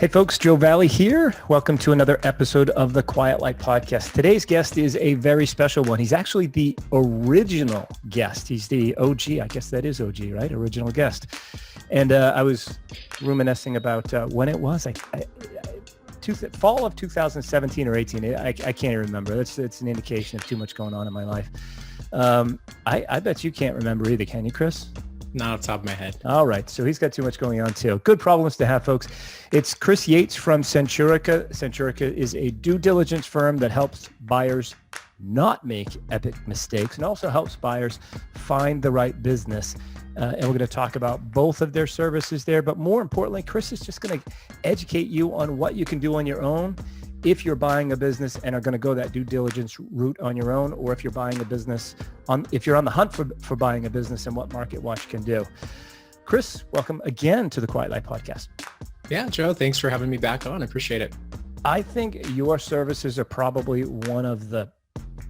Hey folks, Joe Valley here. Welcome to another episode of the Quiet Light Podcast. Today's guest is a very special one. He's actually the original guest. He's the OG. I guess that is OG, right? Original guest. And I was reminiscing about when it was. Fall of 2017 or 18. I can't even remember. It's an indication of too much going on in my life. I bet you can't remember either, can you, Chris? Not off the top of my head. All right. So he's got too much going on too. Good problems to have, folks. It's Chris Yates from Centurica. Centurica is a due diligence firm that helps buyers not make epic mistakes and also helps buyers find the right business. And we're going to talk about both of their services there. But more importantly, Chris is just going to educate you on what you can do on your own if you're buying a business and are going to go that due diligence route on your own, or if you're buying a business if you're on the hunt for buying a business, and what MarketWatch can do. Chris, welcome again to the Quiet Light Podcast. Yeah, Joe, thanks for having me back on. I appreciate it. I think your services are probably one of the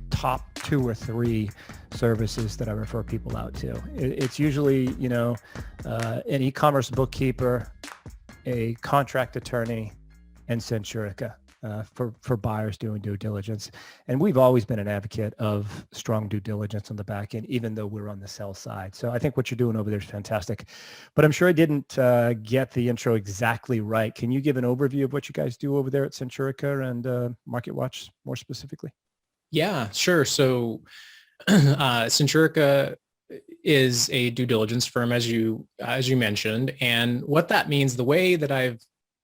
top 2 or 3 services that I refer people out to. It's usually, an e-commerce bookkeeper, a contract attorney, and Centurica. For buyers doing due diligence. And we've always been an advocate of strong due diligence on the back end, even though we're on the sell side. So I think what you're doing over there is fantastic. But I'm sure I didn't get the intro exactly right. Can you give an overview of what you guys do over there at Centurica and MarketWatch more specifically? Yeah, sure. So Centurica is a due diligence firm, as you mentioned. And what that means, the way that I've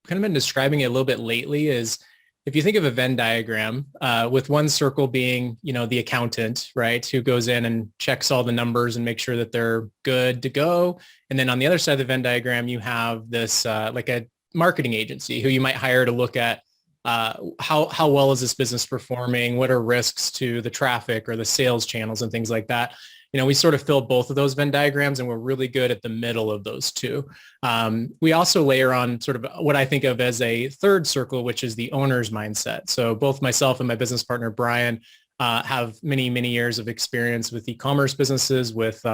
kind of been describing it a little bit lately is, if you think of a Venn diagram, with one circle being, the accountant, right, who goes in and checks all the numbers and makes sure that they're good to go. And then on the other side of the Venn diagram, you have this like a marketing agency who you might hire to look at how well is this business performing? What are risks to the traffic or the sales channels and things like that? We sort of fill both of those Venn diagrams, and we're really good at the middle of those two. We also layer on sort of what I think of as a third circle, which is the owner's mindset. So both myself and my business partner, Brian, have many, many years of experience with e-commerce businesses, with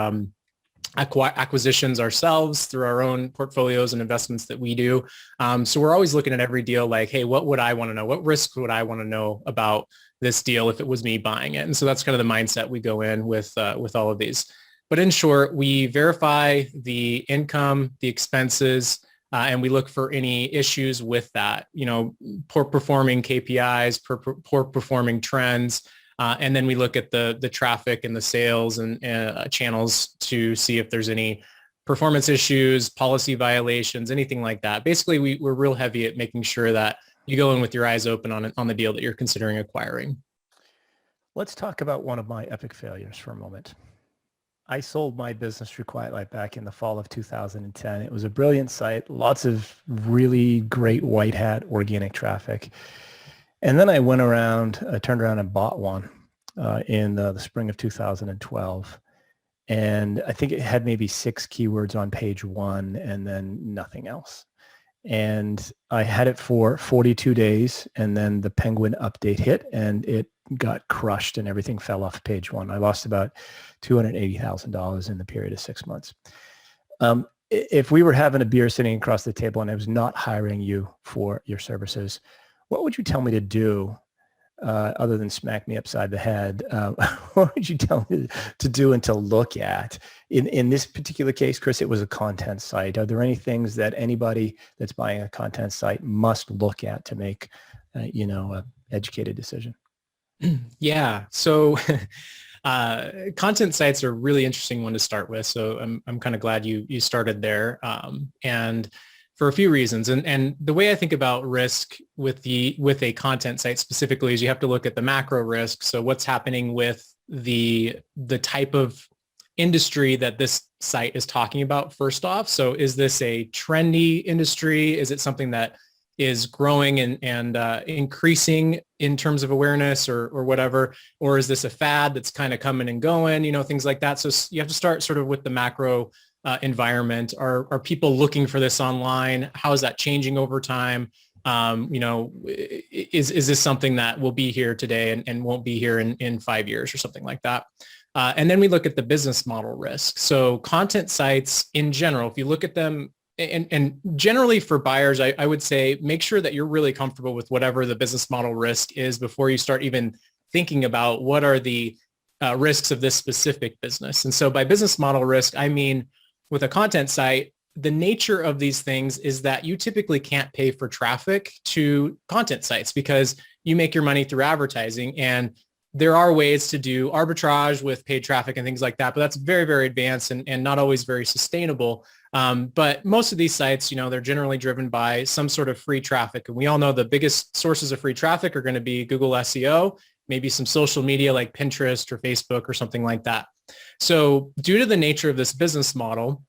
acquisitions ourselves through our own portfolios and investments that we do. So we're always looking at every deal like, hey, what would I want to know? What risk would I want to know about this deal if it was me buying it? And so that's kind of the mindset we go in with all of these. But in short, we verify the income, the expenses, and we look for any issues with that, poor performing KPIs, poor performing trends. And then we look at the traffic and the sales and channels to see if there's any performance issues, policy violations, anything like that. Basically, we're real heavy at making sure that you go in with your eyes open on the deal that you're considering acquiring. Let's talk about one of my epic failures for a moment. I sold my business through Quiet Light back in the fall of 2010. It was a brilliant site, lots of really great white hat organic traffic. And then I turned around and bought one in the spring of 2012. And I think it had maybe 6 keywords on page 1 and then nothing else. And I had it for 42 days, and then the Penguin update hit and it got crushed and everything fell off page 1. I lost about $280,000 in the period of 6 months. If we were having a beer sitting across the table and I was not hiring you for your services, what would you tell me to do other than smack me upside the head? What would you tell me to do and to look at? In this particular case, Chris, it was a content site. Are there any things that anybody that's buying a content site must look at to make, an educated decision? Yeah. So content sites are a really interesting one to start with. So I'm kind of glad you started there. And for a few reasons. And the way I think about risk with a content site specifically is you have to look at the macro risk. So what's happening with the type of industry that this site is talking about first off. So is this a trendy industry? Is it something that is growing and increasing in terms of awareness or whatever? Or is this a fad that's kind of coming and going, things like that. So you have to start sort of with the macro environment. Are people looking for this online? How is that changing over time? Is this something that will be here today and won't be here in 5 years or something like that? And then we look at the business model risk. So content sites in general, if you look at them and generally for buyers, I would say make sure that you're really comfortable with whatever the business model risk is before you start even thinking about what are the risks of this specific business. And so by business model risk, I mean with a content site, the nature of these things is that you typically can't pay for traffic to content sites because you make your money through advertising, and there are ways to do arbitrage with paid traffic and things like that, but that's very, very advanced and not always very sustainable. But most of these sites, they're generally driven by some sort of free traffic. And we all know the biggest sources of free traffic are going to be Google SEO, maybe some social media like Pinterest or Facebook or something like that. So due to the nature of this business model,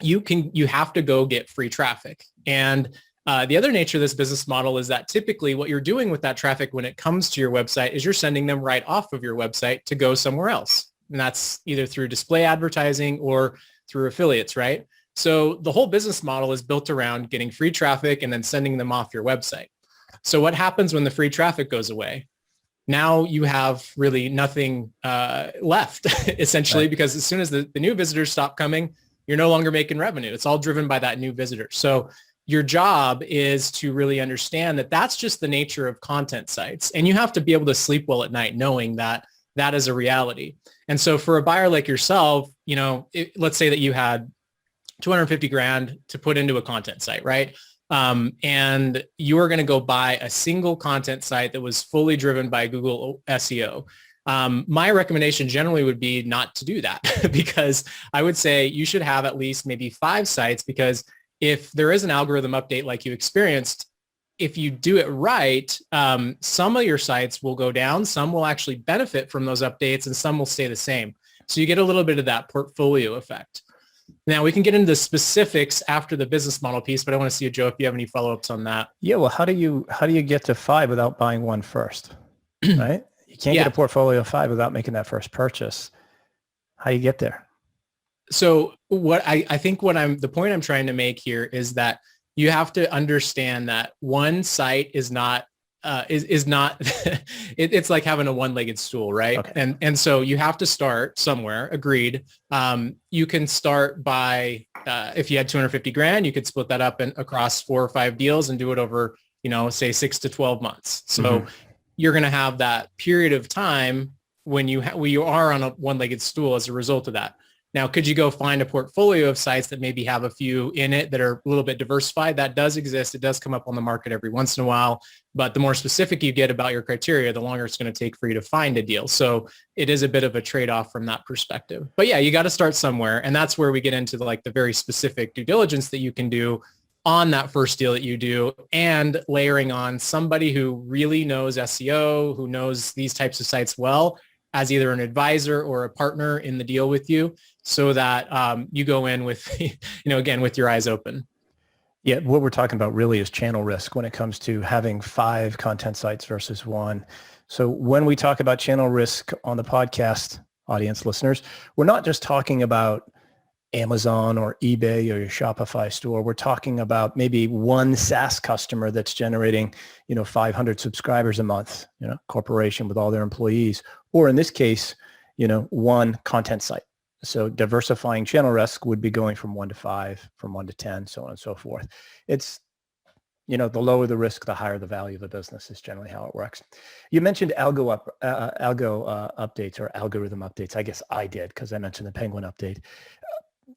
you have to go get free traffic. And the other nature of this business model is that typically what you're doing with that traffic when it comes to your website is you're sending them right off of your website to go somewhere else. And that's either through display advertising or through affiliates, right? So the whole business model is built around getting free traffic and then sending them off your website. So what happens when the free traffic goes away? Now you have really nothing left, essentially, right? Because as soon as the new visitors stop coming, you're no longer making revenue. It's all driven by that new visitor. So your job is to really understand that that's just the nature of content sites. And you have to be able to sleep well at night knowing that that is a reality. And so for a buyer like yourself, let's say that you had 250 grand to put into a content site, right? And you were going to go buy a single content site that was fully driven by Google SEO. My recommendation generally would be not to do that because I would say you should have at least maybe 5 sites, because if there is an algorithm update like you experienced, if you do it right, some of your sites will go down, some will actually benefit from those updates, and some will stay the same. So you get a little bit of that portfolio effect. Now we can get into the specifics after the business model piece, but I want to see you, Joe, if you have any follow-ups on that. Yeah, well, how do you get to 5 without buying one first, right? You can't get a portfolio of 5 without making that first purchase. How do you get there? So what I think the point I'm trying to make here is that you have to understand that one site is not it's like having a one-legged stool, right? Okay. And so you have to start somewhere. Agreed. You can start by if you had 250 grand, you could split that up across 4 or 5 deals and do it over, say 6 to 12 months. So you're going to have that period of time when you are on a one-legged stool as a result of that. Now, could you go find a portfolio of sites that maybe have a few in it that are a little bit diversified? That does exist. It does come up on the market every once in a while. But the more specific you get about your criteria, the longer it's going to take for you to find a deal. So it is a bit of a trade-off from that perspective. But yeah, you got to start somewhere. And that's where we get into the very specific due diligence that you can do on that first deal that you do, and layering on somebody who really knows SEO, who knows these types of sites well, as either an advisor or a partner in the deal with you, so that you go in with, again, with your eyes open. Yeah, what we're talking about really is channel risk when it comes to having 5 content sites versus 1. So when we talk about channel risk on the podcast, audience listeners, we're not just talking about Amazon or eBay or your Shopify store. We're talking about maybe one SaaS customer that's generating, 500 subscribers a month, corporation with all their employees, or in this case, one content site. So diversifying channel risk would be going from 1 to 5, from 1 to 10, so on and so forth. It's, the lower the risk, the higher the value of the business is generally how it works. You mentioned algo updates or algorithm updates. I guess I did because I mentioned the Penguin update.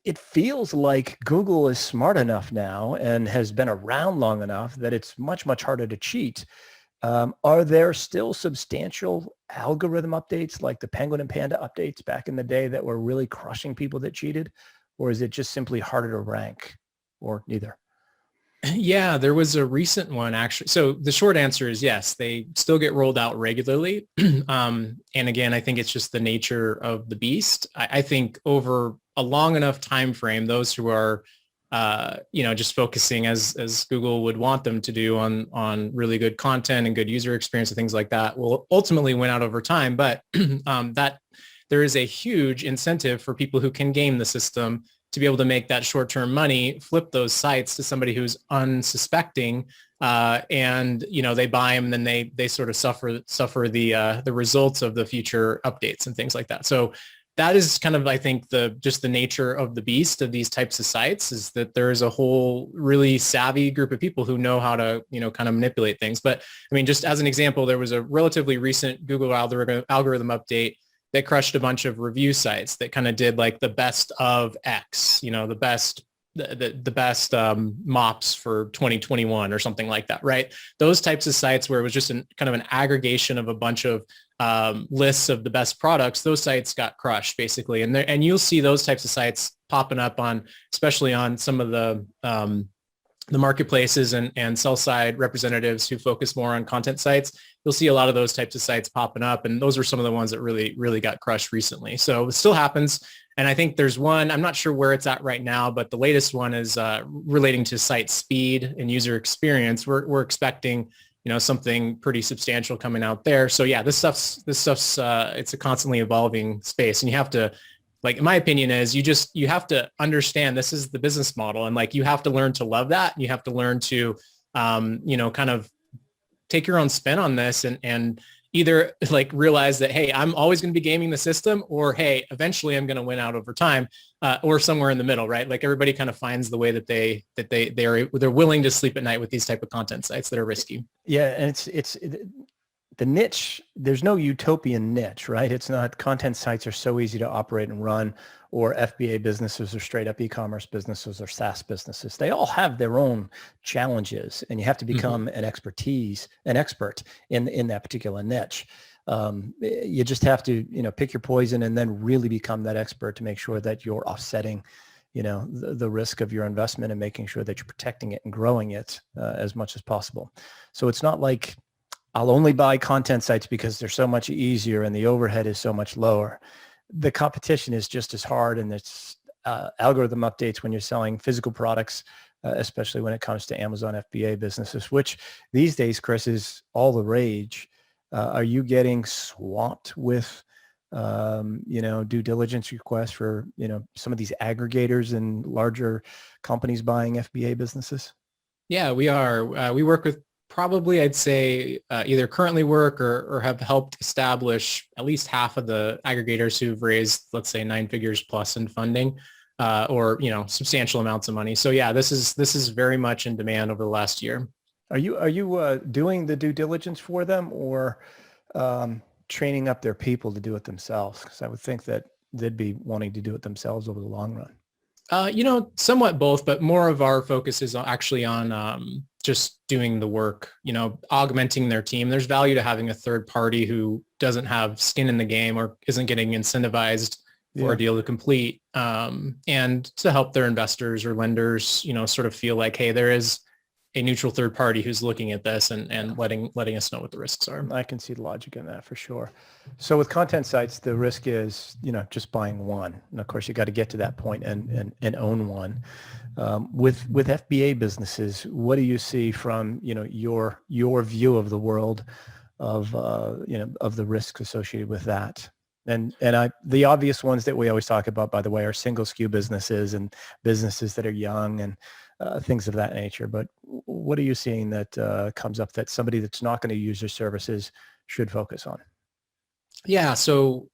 It feels like Google is smart enough now and has been around long enough that it's much, much harder to cheat. Are there still substantial algorithm updates like the Penguin and Panda updates back in the day that were really crushing people that cheated? Or is it just simply harder to rank, or neither? Yeah, there was a recent one actually. So the short answer is yes, they still get rolled out regularly. And again, I think it's just the nature of the beast. I think over a long enough time frame, those who are just focusing as Google would want them to do on really good content and good user experience and things like that will ultimately win out over time. But that there is a huge incentive for people who can game the system to be able to make that short-term money, flip those sites to somebody who's unsuspecting, and they buy them, and then they sort of suffer the results of the future updates and things like that. So that is kind of, I think, just the nature of the beast of these types of sites is that there is a whole really savvy group of people who know how to, kind of manipulate things. But I mean, just as an example, there was a relatively recent Google algorithm update that crushed a bunch of review sites that kind of did like the best of X, the best the best mops for 2021 or something like that, right? Those types of sites where it was just kind of an aggregation of a bunch of lists of the best products, those sites got crushed basically. And you'll see those types of sites popping up especially on some of the marketplaces and sell side representatives who focus more on content sites. You'll see a lot of those types of sites popping up. And those are some of the ones that really, really got crushed recently. So it still happens. And I think there's one, I'm not sure where it's at right now, but the latest one is relating to site speed and user experience. We're expecting, something pretty substantial coming out there. So yeah, this stuff's it's a constantly evolving space, and you have to, like, in my opinion is you have to understand this is the business model, and like you have to learn to love that. You have to learn to, kind of take your own spin on this and either like realize that, hey, I'm always going to be gaming the system, or hey, eventually I'm going to win out over time, or somewhere in the middle, right? Like everybody kind of finds the way that they're willing to sleep at night with these type of content sites that are risky. Yeah, and it's the niche. There's no utopian niche, right? It's not. Content sites are so easy to operate and run, or FBA businesses, or straight up e-commerce businesses, or SaaS businesses. They all have their own challenges, and you have to become an expert in that particular niche. You just have to, pick your poison and then really become that expert to make sure that you're offsetting, the risk of your investment and making sure that you're protecting it and growing it as much as possible. So it's not like I'll only buy content sites because they're so much easier and the overhead is so much lower. The competition is just as hard, and it's algorithm updates when you're selling physical products, especially when it comes to Amazon FBA businesses, which these days, Chris, is all the rage. Are you getting swamped with, due diligence requests for, some of these aggregators and larger companies buying FBA businesses? Yeah, we are. We work with probably, I'd say, either currently work or have helped establish at least half of the aggregators who've raised, let's say, 9 figures plus in funding, or substantial amounts of money. So yeah, this is very much in demand over the last year. Are you doing the due diligence for them, or training up their people to do it themselves? Because I would think that they'd be wanting to do it themselves over the long run. Somewhat both, but more of our focus is actually on just doing the work, augmenting their team. There's value to having a third party who doesn't have skin in the game or isn't getting incentivized for a deal to complete, and to help their investors or lenders, sort of feel like, hey, there is a neutral third party who's looking at this and letting us know what the risks are. I can see the logic in that for sure. So with content sites, the risk is, just buying one. And of course, you got to get to that point and own one. With FBA businesses, what do you see from, your view of the world of, of the risks associated with that? And the obvious ones that we always talk about, by the way, are single SKU businesses and businesses that are young and things of that nature. But what are you seeing that comes up that somebody that's not going to use your services should focus on? Yeah. So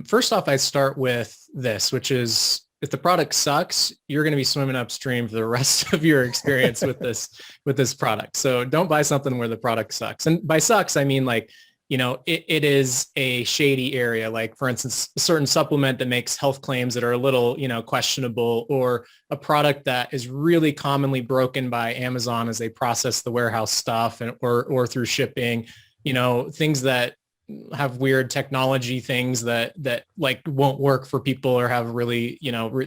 first off, I start with this, which is, if the product sucks, you're going to be swimming upstream for the rest of your experience with this product. So don't buy something where the product sucks. And by sucks, I mean like, it is a shady area. Like, for instance, a certain supplement that makes health claims that are a little, questionable, or a product that is really commonly broken by Amazon as they process the warehouse stuff or through shipping, things that have weird technology things that like won't work for people, or have really,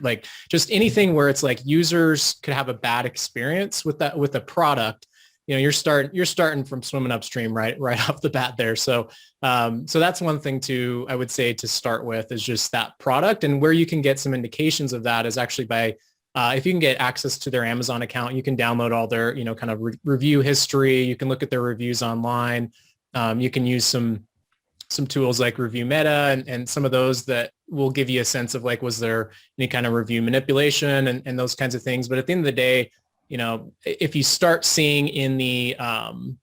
like just anything where it's like users could have a bad experience with a product. You're starting from swimming upstream right off the bat there. So that's one thing I would say to start with, is just that product. And where you can get some indications of that is actually by, if you can get access to their Amazon account, you can download all their, kind of review history. You can look at their reviews online. You can use some tools like Review Meta and some of those that will give you a sense of like, was there any kind of review manipulation and those kinds of things. But at the end of the day, if you start seeing in the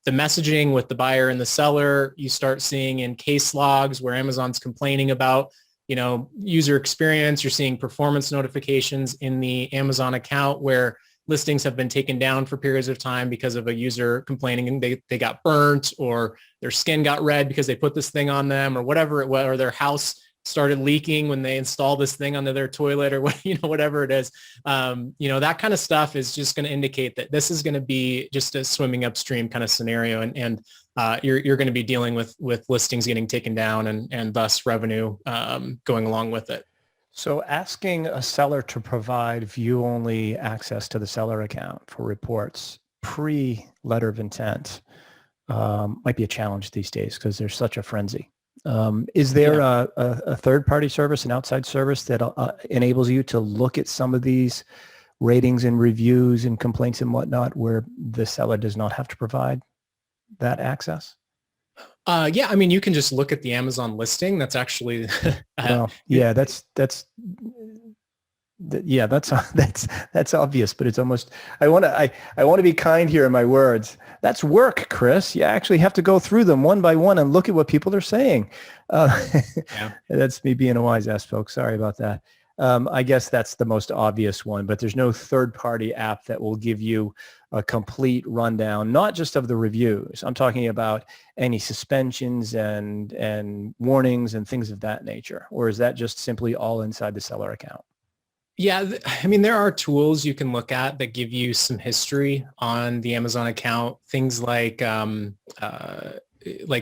messaging with the buyer and the seller, you start seeing in case logs where Amazon's complaining about user experience. You're seeing performance notifications in the Amazon account where listings have been taken down for periods of time because of a user complaining and they got burnt, or their skin got red because they put this thing on them, or whatever it was, or their house started leaking when they installed this thing under their toilet, or whatever it is. That kind of stuff is just going to indicate that this is going to be just a swimming upstream kind of scenario, and you're going to be dealing with listings getting taken down and thus revenue going along with it. So asking a seller to provide view-only access to the seller account for reports pre-letter of intent might be a challenge these days because there's such a frenzy. Is there a third-party service, an outside service that enables you to look at some of these ratings and reviews and complaints and whatnot where the seller does not have to provide that access? Yeah, I mean, you can just look at the Amazon listing. That's actually, well, yeah, that's obvious, but it's almost, I want to be kind here in my words. That's work, Chris. You actually have to go through them one by one and look at what people are saying. Yeah. That's me being a wise ass, folks. Sorry about that. I guess that's the most obvious one, but there's no third-party app that will give you a complete rundown, not just of the reviews. I'm talking about any suspensions and warnings and things of that nature. Or is that just simply all inside the seller account? Yeah, I mean, there are tools you can look at that give you some history on the Amazon account. Things like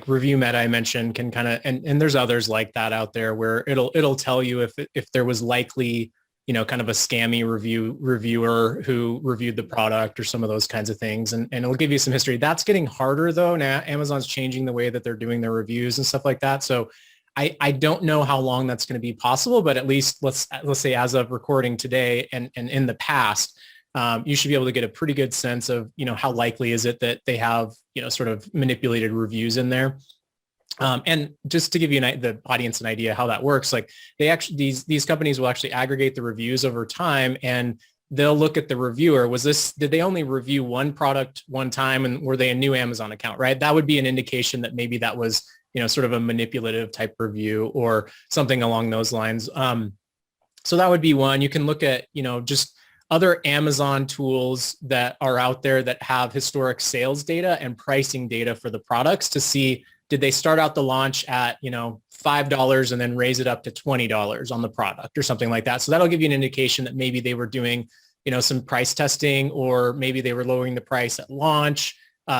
Review Meta I mentioned can kind of, and there's others like that out there where it'll tell you if there was likely, kind of a scammy reviewer who reviewed the product or some of those kinds of things. And it'll give you some history. That's getting harder though. Now Amazon's changing the way that they're doing their reviews and stuff like that. So I don't know how long that's going to be possible, but at least let's say as of recording today and in the past, you should be able to get a pretty good sense of, how likely is it that they have, sort of manipulated reviews in there. And just to give you the audience an idea how that works, like they actually, these companies will actually aggregate the reviews over time, and they'll look at the reviewer. Did they only review one product one time, and were they a new Amazon account, right? That would be an indication that maybe that was, sort of a manipulative type review or something along those lines. So that would be one. You can look at, just other Amazon tools that are out there that have historic sales data and pricing data for the products to see, did they start out the launch at, $5 and then raise it up to $20 on the product or something like that. So that'll give you an indication that maybe they were doing, some price testing, or maybe they were lowering the price at launch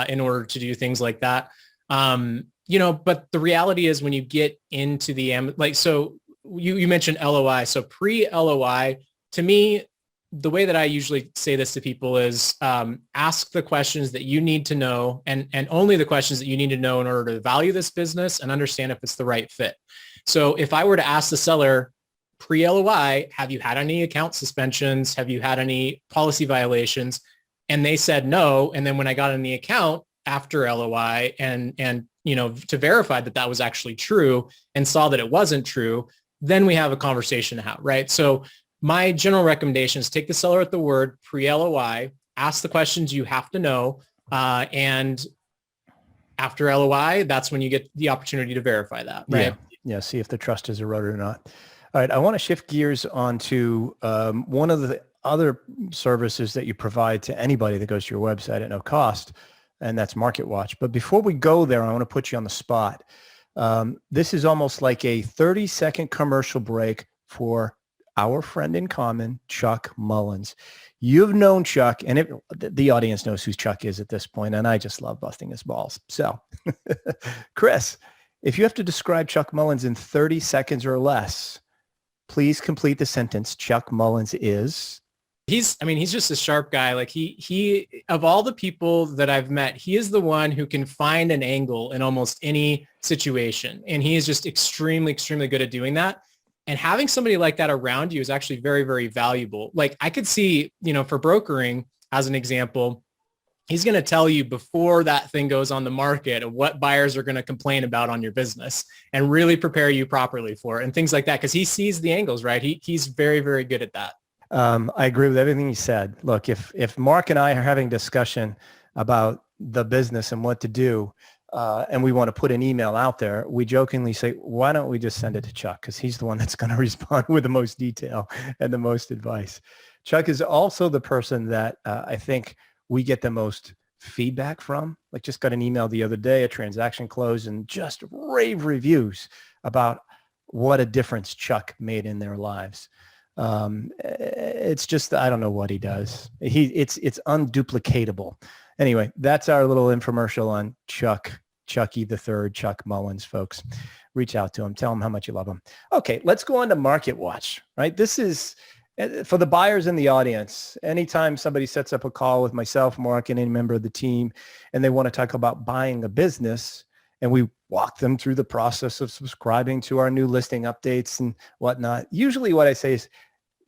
in order to do things like that. But the reality is when you get into the, so you mentioned LOI. So pre-LOI, to me, the way that I usually say this to people is ask the questions that you need to know, and only the questions that you need to know in order to value this business and understand if it's the right fit. So if I were to ask the seller pre-LOI, have you had any account suspensions? Have you had any policy violations? And they said no. And then when I got in the account after LOI and to verify that that was actually true and saw that it wasn't true, then we have a conversation to have, right? So my general recommendation is take the seller at the word pre-LOI, ask the questions you have to know, and after LOI, that's when you get the opportunity to verify that, right? Yeah, see if the trust is eroded or not. All right, I want to shift gears onto one of the other services that you provide to anybody that goes to your website at no cost, and that's MarketWatch. But before we go there, I want to put you on the spot. This is almost like a 30-second commercial break for our friend in common, Chuck Mullins. You've known Chuck, and the audience knows who Chuck is at this point, and I just love busting his balls. So, Chris, if you have to describe Chuck Mullins in 30 seconds or less, please complete the sentence. Chuck Mullins is... He's just a sharp guy. Like he, of all the people that I've met, he is the one who can find an angle in almost any situation. And he is just extremely, extremely good at doing that. And having somebody like that around you is actually very, very valuable. Like I could see, for brokering, as an example, he's going to tell you before that thing goes on the market of what buyers are going to complain about on your business and really prepare you properly for it and things like that. Because he sees the angles, right? He's very, very good at that. I agree with everything you said. Look, if Mark and I are having discussion about the business and what to do, and we want to put an email out there, we jokingly say, why don't we just send it to Chuck? Because he's the one that's going to respond with the most detail and the most advice. Chuck is also the person that I think we get the most feedback from. Like, just got an email the other day, a transaction closed, and just rave reviews about what a difference Chuck made in their lives. It's just, I don't know what he does. It's unduplicatable. Anyway, that's our little infomercial on Chucky the Third, Chuck Mullins, folks. Reach out to him. Tell him how much you love him. Okay, let's go on to MarketWatch, right? This is for the buyers in the audience. Anytime somebody sets up a call with myself, Mark, and any member of the team, and they want to talk about buying a business, and we walk them through the process of subscribing to our new listing updates and whatnot, usually what I say is,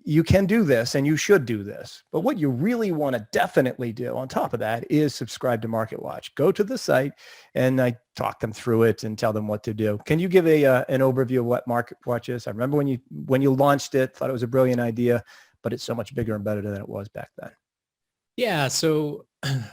you can do this and you should do this. But what you really want to definitely do on top of that is subscribe to MarketWatch. Go to the site and I talk them through it and tell them what to do. Can you give an overview of what MarketWatch is? I remember when you launched it, thought it was a brilliant idea, but it's so much bigger and better than it was back then. Yeah. So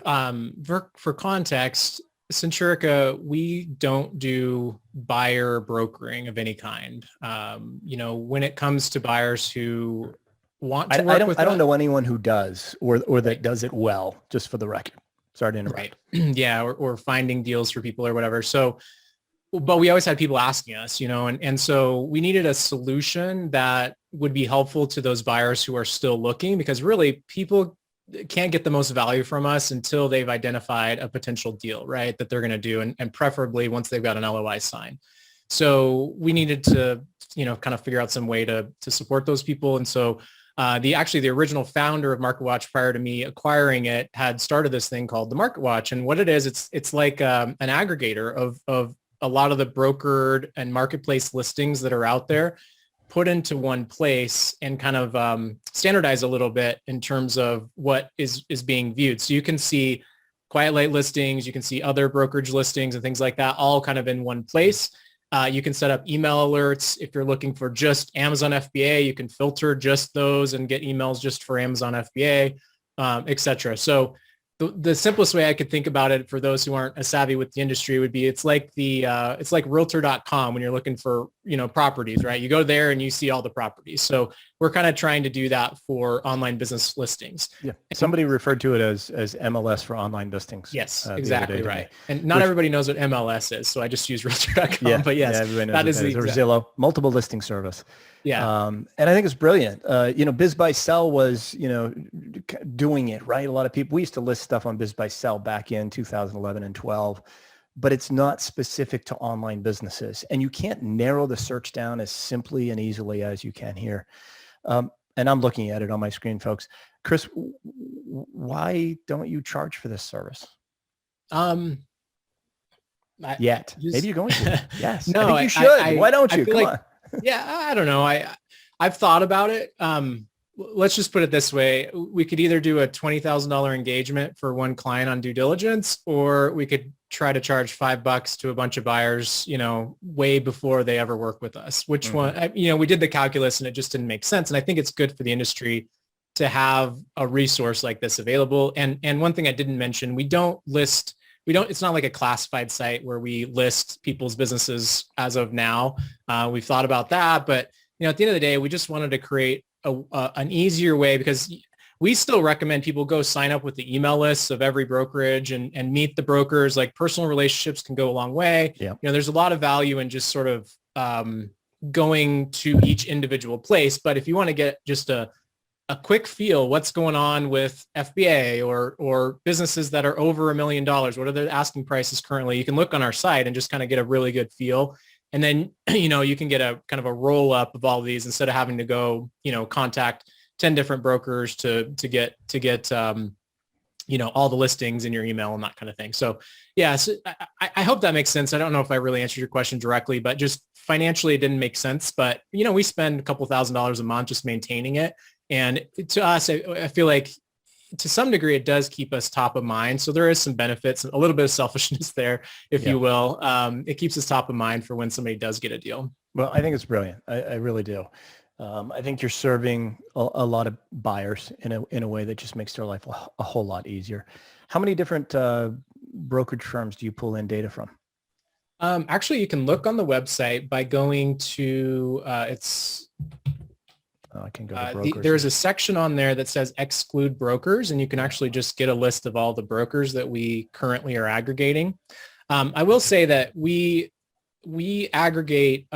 for context, Centurica, we don't do buyer brokering of any kind. When it comes to buyers who want to work with us, I don't know anyone who does or that does it well, just for the record. Sorry to interrupt. Right. Yeah. Or finding deals for people or whatever. So, but we always had people asking us, and so we needed a solution that would be helpful to those buyers who are still looking, because really people can't get the most value from us until they've identified a potential deal, right, that they're going to do, and preferably once they've got an LOI signed. So we needed to, kind of figure out some way to support those people. And so the original founder of MarketWatch, prior to me acquiring it, had started this thing called the MarketWatch. And what it is, it's like an aggregator of a lot of the brokered and marketplace listings that are out there, put into one place and kind of standardize a little bit in terms of what is being viewed. So you can see quiet light listings, you can see other brokerage listings and things like that, all kind of in one place. You can set up email alerts. If you're looking for just Amazon FBA, you can filter just those and get emails just for Amazon FBA, et cetera. So the simplest way I could think about it for those who aren't as savvy with the industry would be, it's like realtor.com when you're looking for, properties, right? You go there and you see all the properties. So we're kind of trying to do that for online business listings. Yeah. Somebody referred to it as MLS for online listings. Yes, exactly right. And not everybody knows what MLS is, so I just use realtor.com. Yeah, but yes, everybody knows that is the or Zillow, multiple listing service. Yeah. And I think it's brilliant. Biz by Sell was, doing it, right? A lot of people, we used to list stuff on Biz by Sell back in 2011 and 12, but it's not specific to online businesses. And you can't narrow the search down as simply and easily as you can here. And I'm looking at it on my screen, folks. Chris, why don't you charge for this service? Yet. Maybe you're going to. Yes. No, I think you should. Why don't you? Come on. Yeah, I don't know. I've thought about it. Let's just put it this way. We could either do a $20,000 engagement for one client on due diligence, or we could try to charge $5 to a bunch of buyers, way before they ever work with us. Which one, we did the calculus and it just didn't make sense. And I think it's good for the industry to have a resource like this available. And one thing I didn't mention, it's not like a classified site where we list people's businesses as of now. We've thought about that, but at the end of the day, we just wanted to create an easier way, because we still recommend people go sign up with the email lists of every brokerage and meet the brokers. Like, personal relationships can go a long way. Yeah. There's a lot of value in just sort of going to each individual place. But if you want to get just a quick feel, what's going on with FBA or businesses that are over $1 million, what are the asking prices currently? You can look on our site and just kind of get a really good feel. And then, you can get a kind of a roll up of all of these instead of having to go, contact 10 different brokers to get all the listings in your email and that kind of thing. So yeah, so I hope that makes sense. I don't know if I really answered your question directly, but just financially it didn't make sense. But, we spend a couple $1,000s a month just maintaining it. And to us, I feel like to some degree, it does keep us top of mind. So there is some benefits, a little bit of selfishness there, if you will. It keeps us top of mind for when somebody does get a deal. Well, I think it's brilliant. I really do. I think you're serving a lot of buyers in a way that just makes their life a whole lot easier. How many different brokerage firms do you pull in data from? Actually, you can look on the website by going to I can go to brokers. there's a section on there that says exclude brokers, and you can actually just get a list of all the brokers that we currently are aggregating. I will say that we aggregate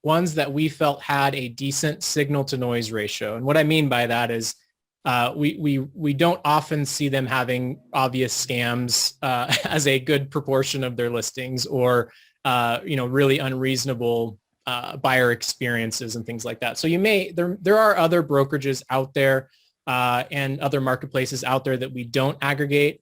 ones that we felt had a decent signal to noise ratio. And what I mean by that is we don't often see them having obvious scams as a good proportion of their listings, or really unreasonable buyer experiences and things like that. So there are other brokerages out there and other marketplaces out there that we don't aggregate.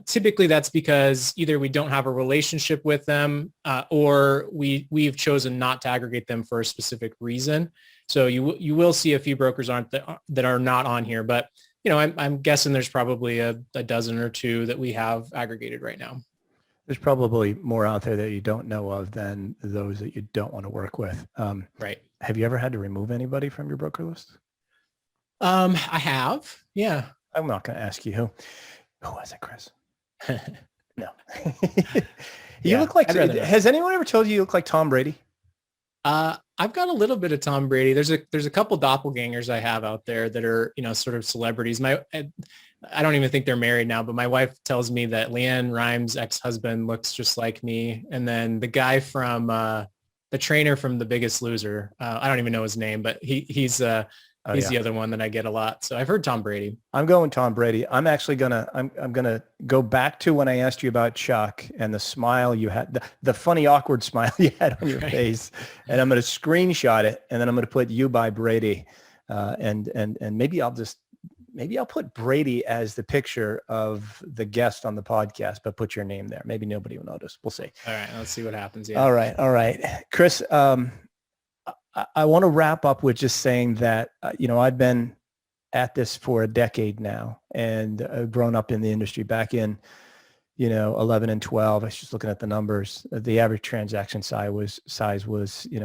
Typically that's because either we don't have a relationship with them or we've chosen not to aggregate them for a specific reason. So you will see a few brokers that are not on here, but I'm guessing there's probably a dozen or two that we have aggregated right now. There's probably more out there that you don't know of than those that you don't want to work with. Right. Have you ever had to remove anybody from your broker list? I have. Yeah. I'm not going to ask you who. Who was it, Chris? No. You look like, has anyone ever told you look like Tom Brady? I've got a little bit of Tom Brady. There's a couple doppelgangers I have out there that are, sort of celebrities. I don't even think they're married now, but my wife tells me that Leanne Rimes' ex-husband looks just like me. And then the guy from the trainer from The Biggest Loser, I don't even know his name, but he's the other one that I get a lot. So I've heard Tom Brady. I'm going Tom Brady. I'm actually I'm gonna go back to when I asked you about Chuck and the smile you had, the funny, awkward smile you had on your face, and I'm gonna screenshot it, and then I'm gonna put you by Brady, and maybe I'll put Brady as the picture of the guest on the podcast, but put your name there. Maybe nobody will notice. We'll see. All right, let's see what happens. Yeah. All right, Chris. I want to wrap up with just saying that, I've been at this for a decade now, and I've grown up in the industry back in, 11 and 12. I was just looking at the numbers. The average transaction size was,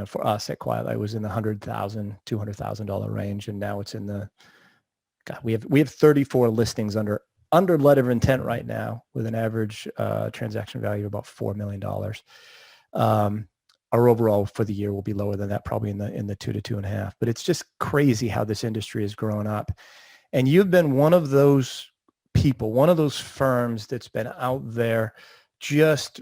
for us at Quiet Light was in the $100,000, $200,000 range. And now it's in the, God, we have 34 listings under letter of intent right now with an average transaction value of about $4 million. Our overall for the year will be lower than that, probably in the 2 to 2.5. But it's just crazy how this industry has grown up. And you've been one of those people, one of those firms that's been out there just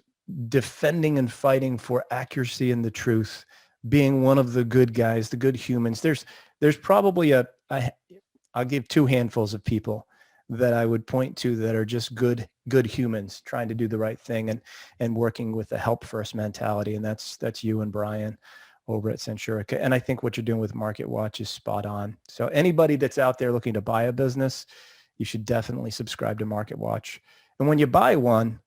defending and fighting for accuracy and the truth, being one of the good guys, the good humans. There's probably I'll give two handfuls of people that I would point to that are just good humans trying to do the right thing and working with the help first mentality. And that's you and Brian over at Centurica. And I think what you're doing with MarketWatch is spot on. So anybody that's out there looking to buy a business, you should definitely subscribe to MarketWatch. And when you buy one,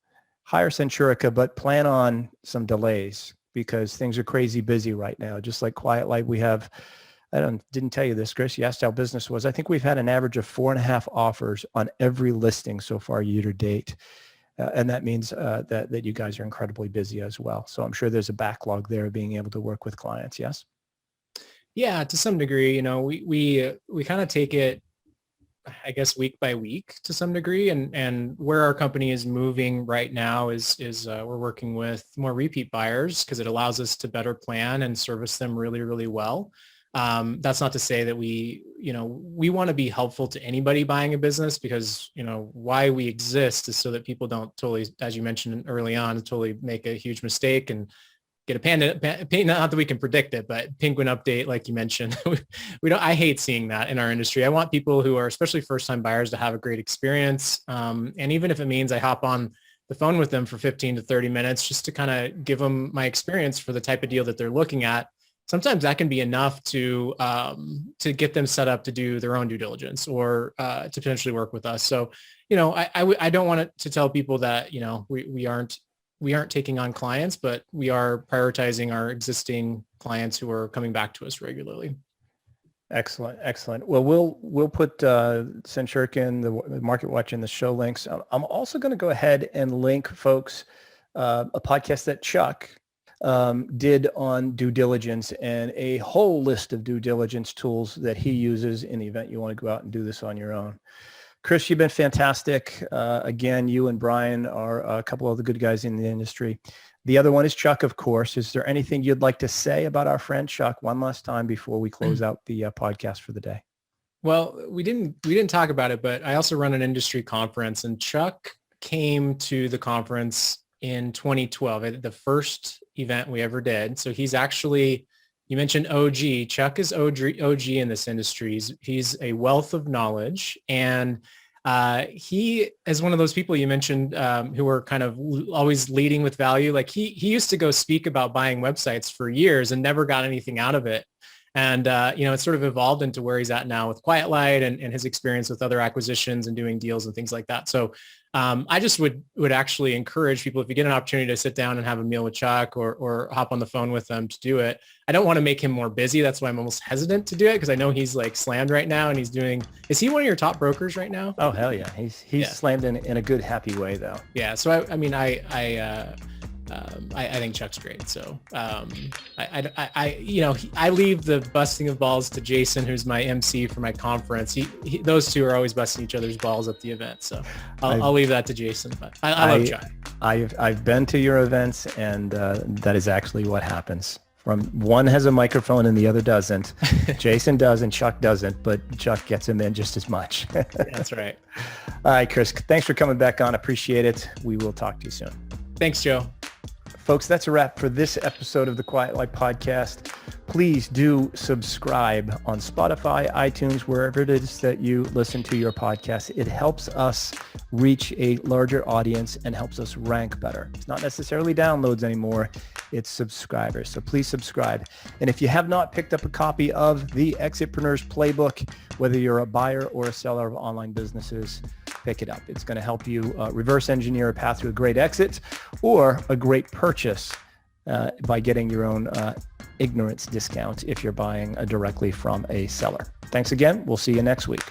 hire Centurica, but plan on some delays because things are crazy busy right now. Just like Quiet Light, we have, didn't tell you this, Chris. You asked how business was. I think we've had an average of 4.5 offers on every listing so far year to date. And that means that you guys are incredibly busy as well. So I'm sure there's a backlog there of being able to work with clients. Yes? Yeah, to some degree, we kind of take it, I guess, week by week to some degree. And where our company is moving right now is we're working with more repeat buyers because it allows us to better plan and service them really, really well. That's not to say that we want to be helpful to anybody buying a business because, why we exist is so that people don't totally, as you mentioned early on, totally make a huge mistake and get a pain, not that we can predict it, but penguin update, like you mentioned. I hate seeing that in our industry. I want people who are especially first-time buyers to have a great experience. And even if it means I hop on the phone with them for 15 to 30 minutes just to kind of give them my experience for the type of deal that they're looking at, sometimes that can be enough to get them set up to do their own due diligence or to potentially work with us. So, I don't want to tell people that, we aren't taking on clients, but we are prioritizing our existing clients who are coming back to us regularly. Excellent. Well, we'll put Centurica and the MarketWatch in the show links. I'm also going to go ahead and link folks a podcast that Chuck did on due diligence and a whole list of due diligence tools that he uses in the event you want to go out and do this on your own. Chris, you've been fantastic. Again, you and Brian are a couple of the good guys in the industry. The other one is Chuck, of course. Is there anything you'd like to say about our friend Chuck one last time before we close out the podcast for the day? Well, we didn't talk about it, but I also run an industry conference, and Chuck came to the conference in 2012, the first event we ever did. So he's actually, you mentioned OG. Chuck is OG in this industry. He's a wealth of knowledge, and he is one of those people you mentioned who are kind of always leading with value. Like he used to go speak about buying websites for years and never got anything out of it. And, it's sort of evolved into where he's at now with Quiet Light and his experience with other acquisitions and doing deals and things like that. So I just would actually encourage people, if you get an opportunity to sit down and have a meal with Chuck or hop on the phone with them, to do it. I don't want to make him more busy. That's why I'm almost hesitant to do it, because I know he's like slammed right now, and is he one of your top brokers right now? Oh, hell yeah. He's slammed in a good, happy way though. Yeah. So I think Chuck's great. So I leave the busting of balls to Jason, who's my MC for my conference. Those two are always busting each other's balls at the event. So I'll leave that to Jason. But I love Chuck. I've been to your events, and that is actually what happens. One has a microphone and the other doesn't. Jason does and Chuck doesn't, but Chuck gets him in just as much. That's right. All right, Chris, thanks for coming back on. Appreciate it. We will talk to you soon. Thanks, Joe. Folks, that's a wrap for this episode of the Quiet Light Podcast. Please do subscribe on Spotify, iTunes, wherever it is that you listen to your podcast. It helps us reach a larger audience and helps us rank better. It's not necessarily downloads anymore. It's subscribers. So please subscribe. And if you have not picked up a copy of the Exitpreneurs Playbook, whether you're a buyer or a seller of online businesses, pick it up. It's going to help you reverse engineer a path to a great exit or a great purchase by getting your own ignorance discount if you're buying directly from a seller. Thanks again. We'll see you next week.